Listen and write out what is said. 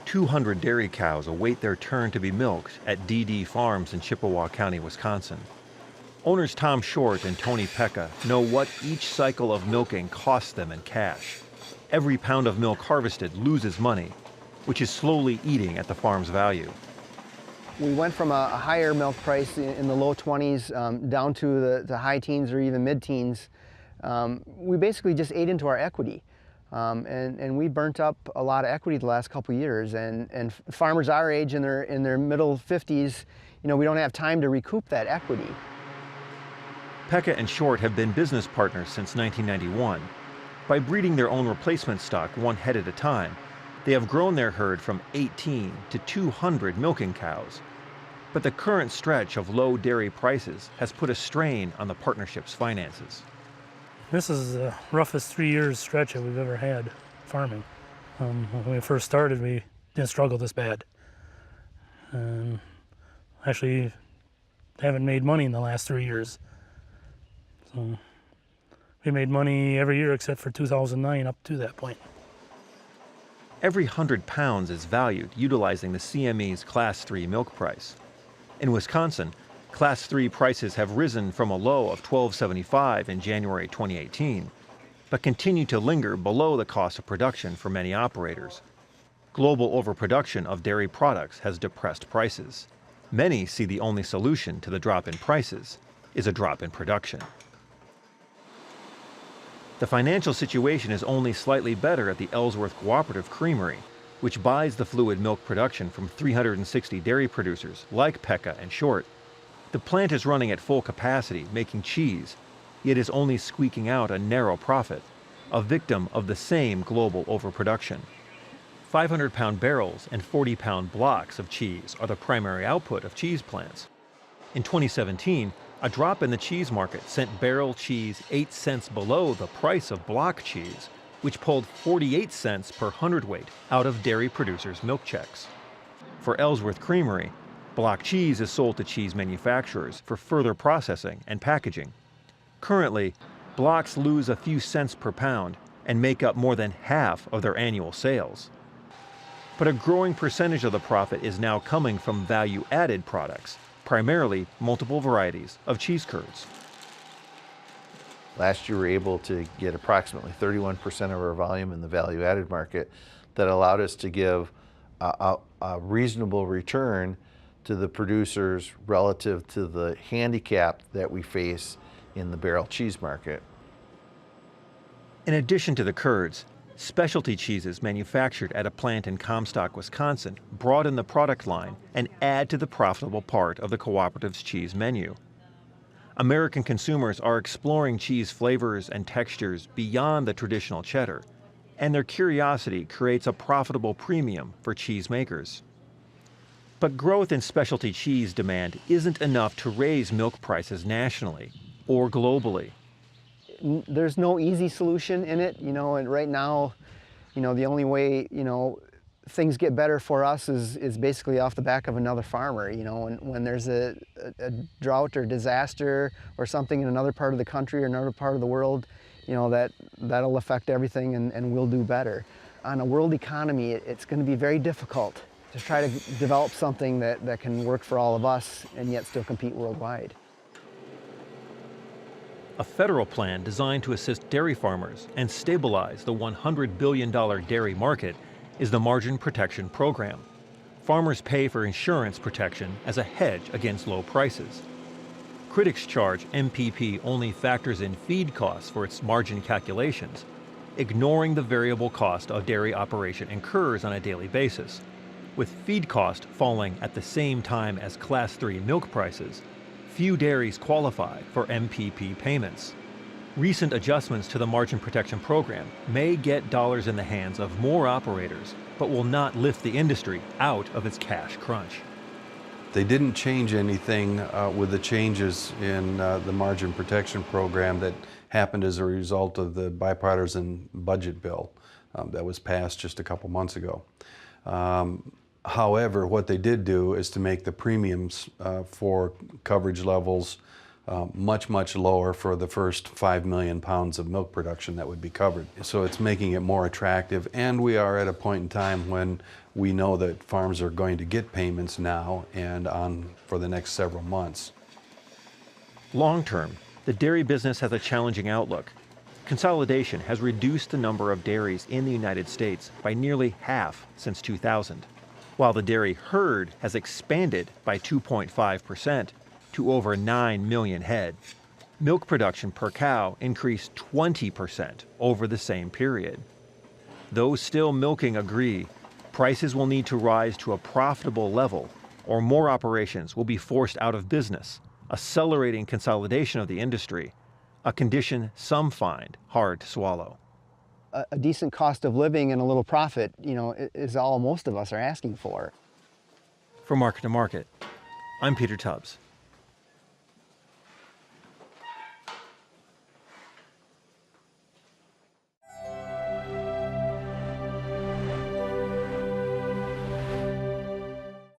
200 dairy cows await their turn to be milked at DD Farms in Chippewa County, Wisconsin. Owners Tom Short and Tony Pecca know what each cycle of milking costs them in cash. Every pound of milk harvested loses money, which is slowly eating at the farm's value. We went from a higher milk price in the low 20s down to the high teens or even mid-teens. We basically just ate into our equity. And we burnt up a lot of equity the last couple of years. And farmers our age in their middle 50s, we don't have time to recoup that equity. Pecca and Short have been business partners since 1991. By breeding their own replacement stock one head at a time, they have grown their herd from 18 to 200 milking cows. But the current stretch of low dairy prices has put a strain on the partnership's finances. This is the roughest 3 years stretch that we've ever had farming. When we first started, we didn't struggle this bad. Actually, haven't made money in the last 3 years. So we made money every year except for 2009 up to that point. Every 100 pounds is valued utilizing the CME's Class 3 milk price. In Wisconsin, Class 3 prices have risen from a low of $12.75 in January 2018, but continue to linger below the cost of production for many operators. Global overproduction of dairy products has depressed prices. Many see the only solution to the drop in prices is a drop in production. The financial situation is only slightly better at the Ellsworth Cooperative Creamery, which buys the fluid milk production from 360 dairy producers like Pecca and Short. The plant is running at full capacity, making cheese, yet is only squeaking out a narrow profit, a victim of the same global overproduction. 500-pound barrels and 40-pound blocks of cheese are the primary output of cheese plants. In 2017, a drop in the cheese market sent barrel cheese 8 cents below the price of block cheese, which pulled 48 cents per hundredweight out of dairy producers' milk checks. For Ellsworth Creamery, block cheese is sold to cheese manufacturers for further processing and packaging. Currently, blocks lose a few cents per pound and make up more than half of their annual sales. But a growing percentage of the profit is now coming from value-added products, primarily multiple varieties of cheese curds. Last year we were able to get approximately 31% of our volume in the value-added market that allowed us to give a reasonable return to the producers relative to the handicap that we face in the barrel cheese market. In addition to the curds, specialty cheeses manufactured at a plant in Comstock, Wisconsin, broaden the product line and add to the profitable part of the cooperative's cheese menu. American consumers are exploring cheese flavors and textures beyond the traditional cheddar, and their curiosity creates a profitable premium for cheesemakers. But growth in specialty cheese demand isn't enough to raise milk prices nationally or globally. There's no easy solution in it, and right now, the only way, things get better for us is basically off the back of another farmer, and when there's a drought or disaster or something in another part of the country or another part of the world, that'll affect everything and we'll do better. On a world economy, it's going to be very difficult to try to develop something that can work for all of us and yet still compete worldwide. A federal plan designed to assist dairy farmers and stabilize the $100 billion dairy market is the Margin Protection Program. Farmers pay for insurance protection as a hedge against low prices. Critics charge MPP only factors in feed costs for its margin calculations, ignoring the variable cost a dairy operation incurs on a daily basis. With feed cost falling at the same time as Class 3 milk prices, few dairies qualify for MPP payments. Recent adjustments to the Margin Protection Program may get dollars in the hands of more operators, but will not lift the industry out of its cash crunch. They didn't change anything with the changes in the Margin Protection Program that happened as a result of the bipartisan budget bill that was passed just a couple months ago. However, what they did do is to make the premiums for coverage levels much, much lower for the first 5 million pounds of milk production that would be covered. So it's making it more attractive, and we are at a point in time when we know that farms are going to get payments now and on for the next several months. Long term, the dairy business has a challenging outlook. Consolidation has reduced the number of dairies in the United States by nearly half since 2000, while the dairy herd has expanded by 2.5% to over 9 million head. Milk production per cow increased 20% over the same period. Those still milking agree prices will need to rise to a profitable level, or more operations will be forced out of business, accelerating consolidation of the industry, a condition some find hard to swallow. A decent cost of living and a little profit, is all most of us are asking for. For Market to Market, I'm Peter Tubbs.